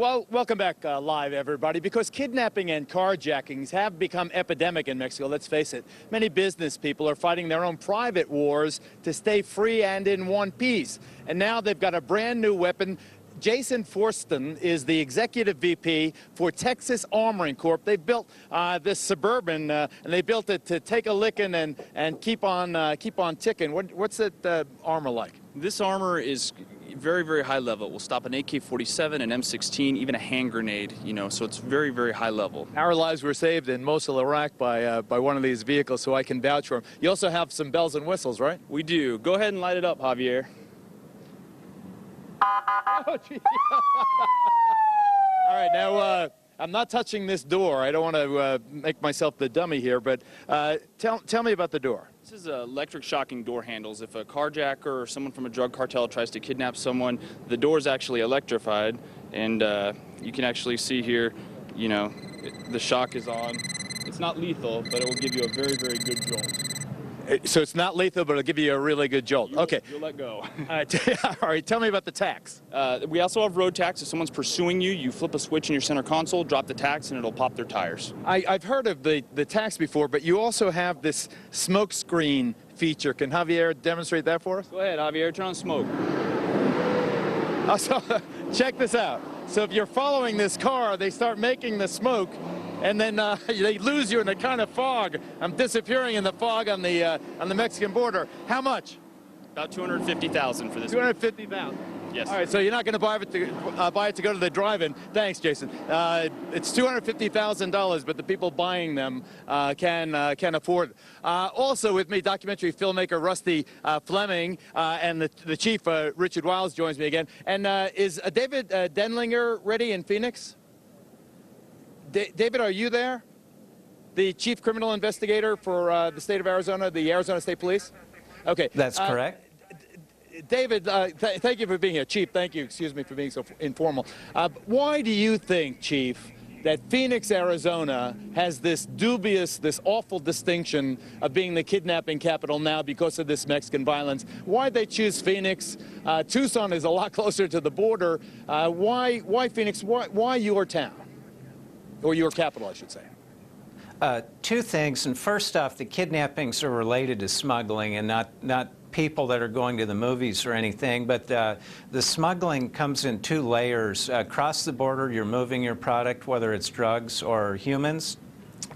Well, welcome back live, everybody, because kidnapping and carjackings have become epidemic in Mexico, let's face it. Many business people are fighting their own private wars to stay free and in one piece. And now they've got a brand new weapon. Jason Forston is the executive VP for Texas Armoring Corp. They built this Suburban, and they built it to take a licking and keep on ticking. What's that armor like? This armor is very, very high level. It will stop an AK-47, an M16, even a hand grenade, so it's very, very high level. Our lives were saved in Mosul, Iraq by one of these vehicles, so I can vouch for them. You also have some bells and whistles, right? We do. Go ahead and light it up, Javier. Oh, gee. All right, now, I'm not touching this door. I don't want to make myself the dummy here, but tell me about the door. This is electric shocking door handles. If a carjacker or someone from a drug cartel tries to kidnap someone, the door is actually electrified, and you can actually see here, the shock is on. It's not lethal, but it will give you a very, very good jolt. So it's not lethal, but it'll give you a really good jolt. Okay. You'll let go. All right, tell me about the tax. We also have road tax. If someone's pursuing you, you flip a switch in your center console, drop the tax, and it'll pop their tires. I've heard of the tax before, but you also have this smoke screen feature. Can Javier demonstrate that for us? Go ahead, Javier. Turn on smoke. So, check this out. So if you're following this car, they start making the smoke, and then they lose you in the kind of fog. I'm disappearing in the fog on the Mexican border. How much? About $250,000 for this. $250,000. Yes. All right. So you're not going to buy it to go to the drive-in. Thanks, Jason. It's $250,000, but the people buying them can afford it. Also with me, documentary filmmaker Rusty Fleming, and the chief Richard Wiles joins me again. And is David Denlinger ready in Phoenix? David, are you there? The chief criminal investigator for the state of Arizona, the Arizona State Police? Okay. That's correct. David, thank you for being here. Chief, thank you. Excuse me for being so informal. Why do you think, Chief, that Phoenix, Arizona has this dubious, this awful distinction of being the kidnapping capital now because of this Mexican violence? Why'd they choose Phoenix? Tucson is a lot closer to the border. Why Phoenix? Why your town? Or your capital, I should say. Two things, and first off, the kidnappings are related to smuggling and not people that are going to the movies or anything, but the smuggling comes in two layers. Across the border, you're moving your product, whether it's drugs or humans,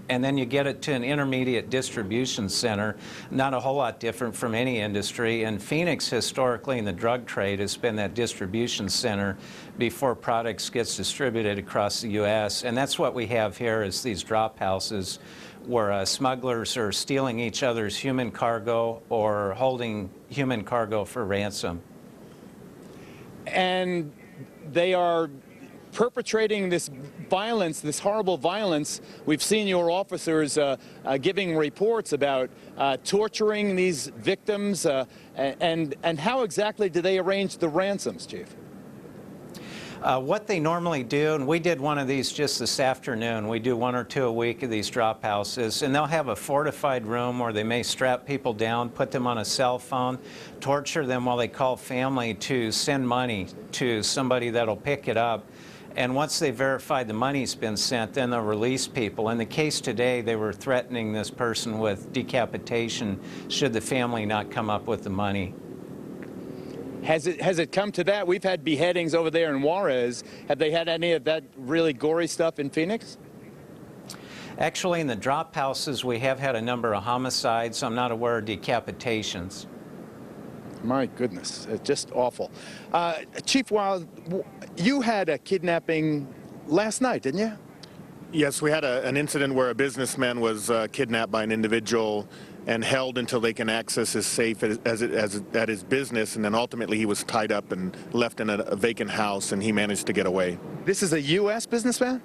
and then you get it to an intermediate distribution center, not a whole lot different from any industry. And Phoenix, historically, in the drug trade, has been that distribution center before products gets distributed across the U.S. And that's what we have here is these drop houses where smugglers are stealing each other's human cargo or holding human cargo for ransom. And they are perpetrating this violence, this horrible violence. We've seen your officers giving reports about torturing these victims. And how exactly do they arrange the ransoms, Chief? What they normally do, and we did one of these just this afternoon, we do 1 or 2 a week of these drop houses, and they'll have a fortified room where they may strap people down, put them on a cell phone, torture them while they call family to send money to somebody that'll pick it up. And once they verify the money's been sent, then they'll release people. In the case today, they were threatening this person with decapitation should the family not come up with the money. Has it come to that? We've had beheadings over there in Juarez. Have they had any of that really gory stuff in Phoenix? Actually, in the drop houses, we have had a number of homicides. I'm not aware of decapitations. My goodness, it's just awful. Chief Wiles, you had a kidnapping last night, didn't you? Yes, we had an incident where a businessman was kidnapped by an individual and held until they can access his safe at his business, and then ultimately he was tied up and left in a vacant house, and he managed to get away. This is a U.S. businessman?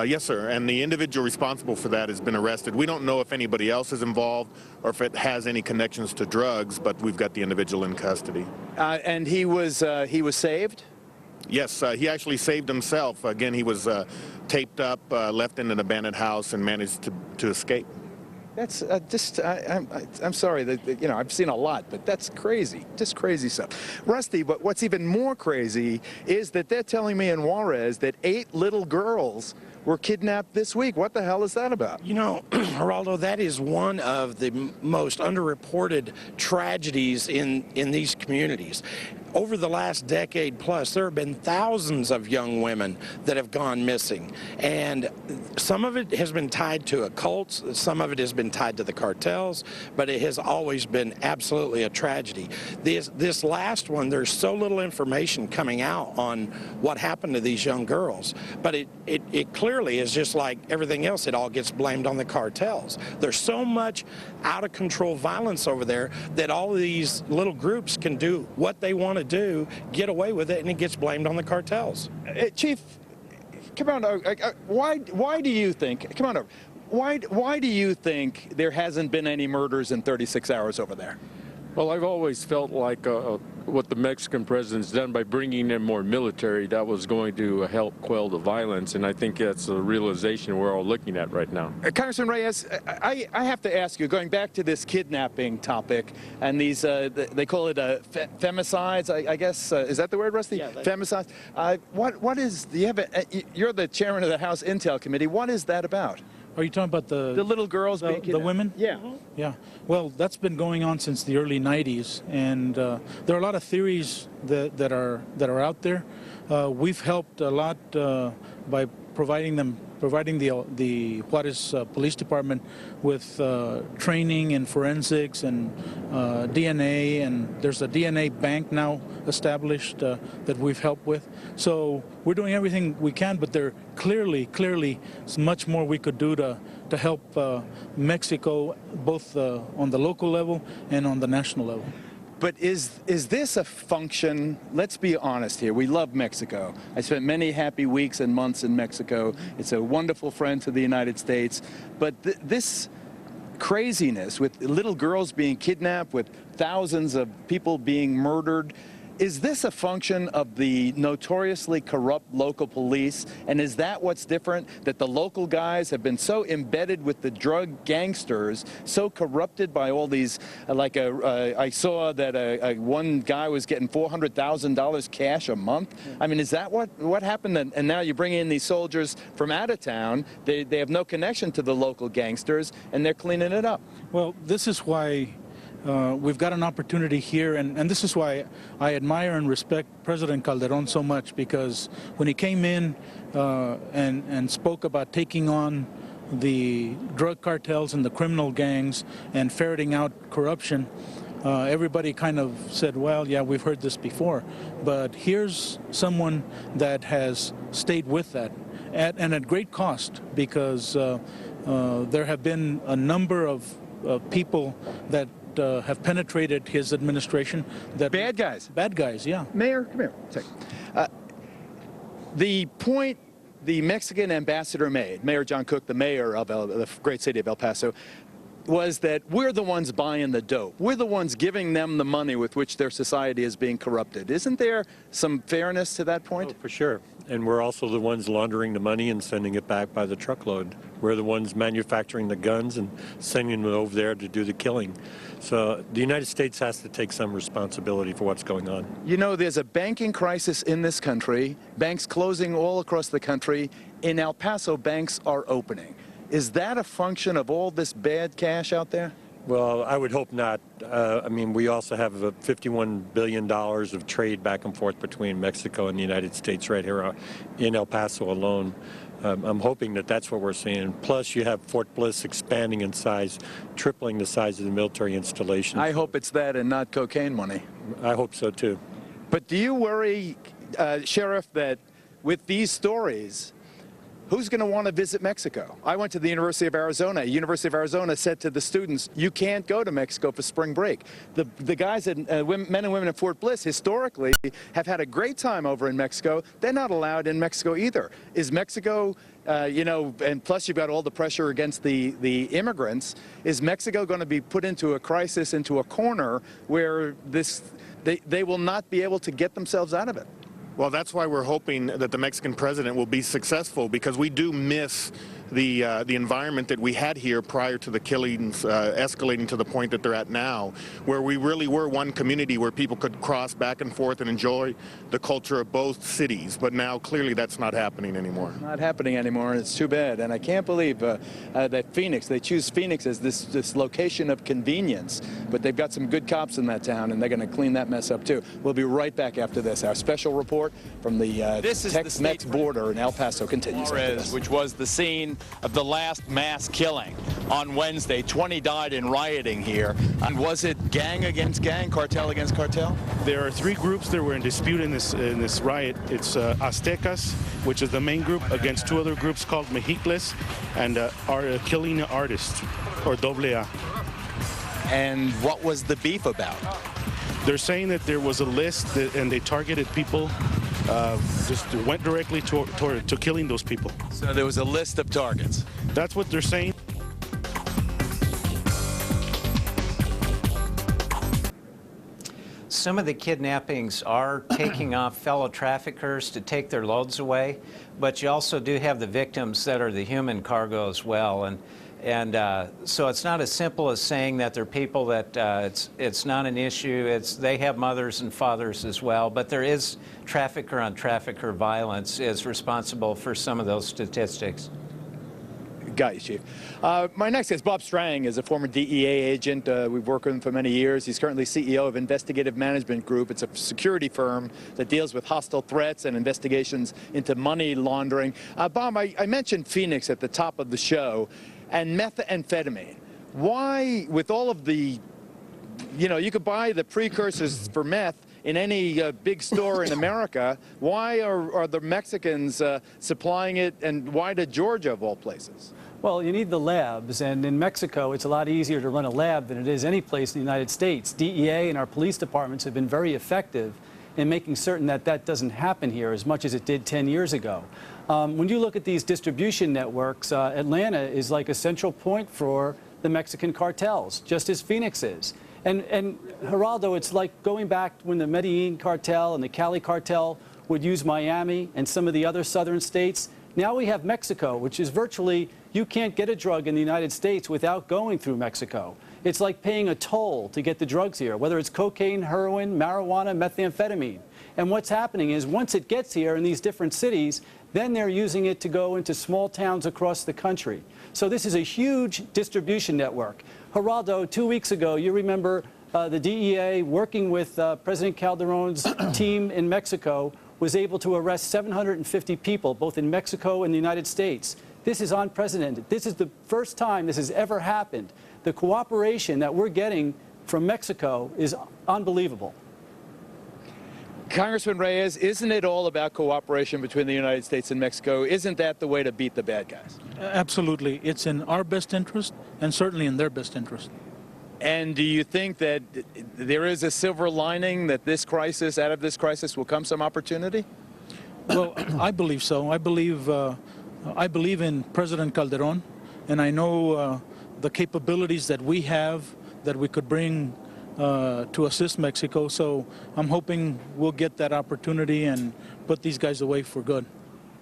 Yes, sir, and the individual responsible for that has been arrested. We don't know if anybody else is involved or if it has any connections to drugs, but we've got the individual in custody. And he was saved? Yes, he actually saved himself. Again, he was taped up, left in an abandoned house, and managed to escape. That's I'm sorry that, you know, I've seen a lot, but that's crazy, just crazy stuff. Rusty, but what's even more crazy is that they're telling me in Juarez that 8 little girls were kidnapped this week. What the hell is that about? You know, Geraldo, that is one of the most underreported tragedies in these communities. Over the last decade plus, there have been thousands of young women that have gone missing. And some of it has been tied to occults, some of it has been tied to the cartels, but it has always been absolutely a tragedy. This last one, there's so little information coming out on what happened to these young girls. But it clearly is just like everything else, it all gets blamed on the cartels. There's so much out of control violence over there that all of these little groups can do what they want to do, get away with it, and it gets blamed on the cartels. Chief, come on, why do you think, come on over, why do you think there hasn't been any murders in 36 hours over there? Well, I've always felt like what the Mexican president's done by bringing in more military, that was going to help quell the violence, and I think that's a realization we're all looking at right now. Congressman Reyes, I have to ask you, going back to this kidnapping topic, and these, they call it femicides, I guess, is that the word, Rusty? Yeah. Femicides. What is, you're the chairman of the House Intel Committee, what is that about? Are you talking about The little girls being kidnapped? the women? Yeah. Yeah. Well, that's been going on since the early 90s, and there are a lot of theories that are out there. We've helped a lot by providing the Juarez Police Department with training in forensics and DNA, and there's a DNA bank now established that we've helped with. So we're doing everything we can, but there clearly is much more we could do to help Mexico, both on the local level and on the national level. But is this a function, let's be honest here, we love Mexico. I spent many happy weeks and months in Mexico. It's a wonderful friend to the United States. But this craziness with little girls being kidnapped, with thousands of people being murdered, is this a function of the notoriously corrupt local police? And is that what's different? That the local guys have been so embedded with the drug gangsters, so corrupted by all these, I saw that one guy was getting $400,000 cash a month. I mean, is that what happened? And now you bring in these soldiers from out of town. They have no connection to the local gangsters, and they're cleaning it up. Well, this is why we've got an opportunity here, and this is why I admire and respect President Calderon so much, because when he came in and spoke about taking on the drug cartels and the criminal gangs and ferreting out corruption, everybody kind of said, well, yeah, we've heard this before. But here's someone that has stayed with that at great cost, because there have been a number of people that have penetrated his administration. That Bad guys. Bad guys, yeah. Mayor, come here. The point the Mexican ambassador made, Mayor John Cook, the mayor of the great city of El Paso, was that we're the ones buying the dope. We're the ones giving them the money with which their society is being corrupted. Isn't there some fairness to that point? Oh, for sure. And we're also the ones laundering the money and sending it back by the truckload. We're the ones manufacturing the guns and sending them over there to do the killing. So the United States has to take some responsibility for what's going on. You know, there's a banking crisis in this country, banks closing all across the country. In El Paso, banks are opening. Is that a function of all this bad cash out there? Well, I would hope not. I mean, we also have $51 billion of trade back and forth between Mexico and the United States right here in El Paso alone. I'm hoping that that's what we're seeing. Plus, you have Fort Bliss expanding in size, tripling the size of the military installation. I hope it's that and not cocaine money. I hope so, too. But do you worry, Sheriff, that with these stories, who's going to want to visit Mexico? I went to the University of Arizona. University of Arizona said to the students, you can't go to Mexico for spring break. The guys, men and women in Fort Bliss, historically, have had a great time over in Mexico. They're not allowed in Mexico either. Is Mexico, you know, and plus you've got all the pressure against the immigrants, is Mexico going to be put into a crisis, into a corner where they will not be able to get themselves out of it? Well, that's why we're hoping that the Mexican president will be successful, because we do miss the environment that we had here prior to the killings escalating to the point that they're at now, where we really were one community where people could cross back and forth and enjoy the culture of both cities. But now clearly that's not happening anymore. Not happening anymore, and it's too bad. And I can't believe that Phoenix, they choose Phoenix as this location of convenience, but they've got some good cops in that town, and they're going to clean that mess up too. We'll be right back after this. Our special report from the Tex-Mex border in El Paso continues. Juarez, which was the scene of the last mass killing on Wednesday. 20 died in rioting here. And was it gang against gang, cartel against cartel? There are three groups that were in dispute in this riot. It's Aztecas, which is the main group, against two other groups called Mexicles and Killing Artists, or AA. And what was the beef about? They're saying that there was a list and they targeted people, just went directly to killing those people. So there was a list of targets. That's what they're saying. Some of the kidnappings are taking off fellow traffickers to take their loads away, but you also do have the victims that are the human cargo as well. And so it's not as simple as saying that they're people that it's not an issue. They have mothers and fathers as well, but there is trafficker on trafficker violence is responsible for some of those statistics. Got you, Chief. My next guest, Bob Strang, is a former DEA agent. We've worked with him for many years. He's currently CEO of Investigative Management Group. It's a security firm that deals with hostile threats and investigations into money laundering. Bob, I mentioned Phoenix at the top of the show, and methamphetamine. Why, with all of the, you could buy the precursors for meth in any big store in America, why are the Mexicans supplying it, and why to Georgia of all places? Well, you need the labs, and in Mexico, it's a lot easier to run a lab than it is any place in the United States. DEA and our police departments have been very effective in making certain that that doesn't happen here as much as it did 10 years ago. When you look at these distribution networks, Atlanta is like a central point for the Mexican cartels, just as Phoenix is. And Geraldo, it's like going back when the Medellin cartel and the Cali cartel would use Miami and some of the other southern states. Now we have Mexico, which is virtually, you can't get a drug in the United States without going through Mexico. It's like paying a toll to get the drugs here, whether it's cocaine, heroin, marijuana, methamphetamine. And what's happening is once it gets here in these different cities, then they're using it to go into small towns across the country. So this is a huge distribution network. Geraldo, 2 weeks ago, you remember the DEA working with President Calderon's team in Mexico was able to arrest 750 people, both in Mexico and the United States. This is unprecedented. This is the first time this has ever happened. The cooperation that we're getting from Mexico is unbelievable. Congressman Reyes, isn't it all about cooperation between the United States and Mexico? Isn't that the way to beat the bad guys? Absolutely. It's in our best interest and certainly in their best interest. And do you think that there is a silver lining that this crisis, out of this crisis, will come some opportunity? Well, I believe so. I believe in President Calderon, and I know the capabilities that we have that we could bring to assist Mexico. So I'm hoping we'll get that opportunity and put these guys away for good.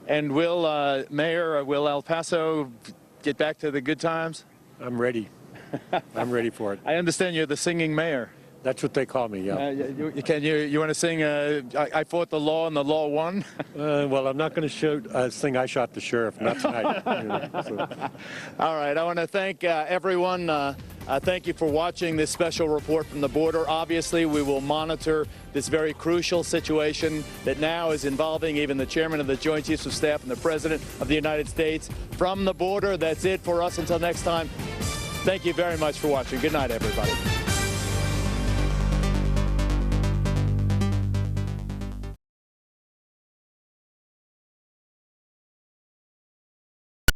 And will El Paso get back to the good times? I'm ready. I'm ready for it. I understand you're the singing mayor. That's what they call me, yeah. You want to sing I Fought the Law and the Law Won? Well, I'm not going to sing I Shot the Sheriff, not tonight. All right, I want to thank everyone. Thank you for watching this special report from the border. Obviously, we will monitor this very crucial situation that now is involving even the chairman of the Joint Chiefs of Staff and the President of the United States from the border. That's it for us until next time. Thank you very much for watching. Good night, everybody.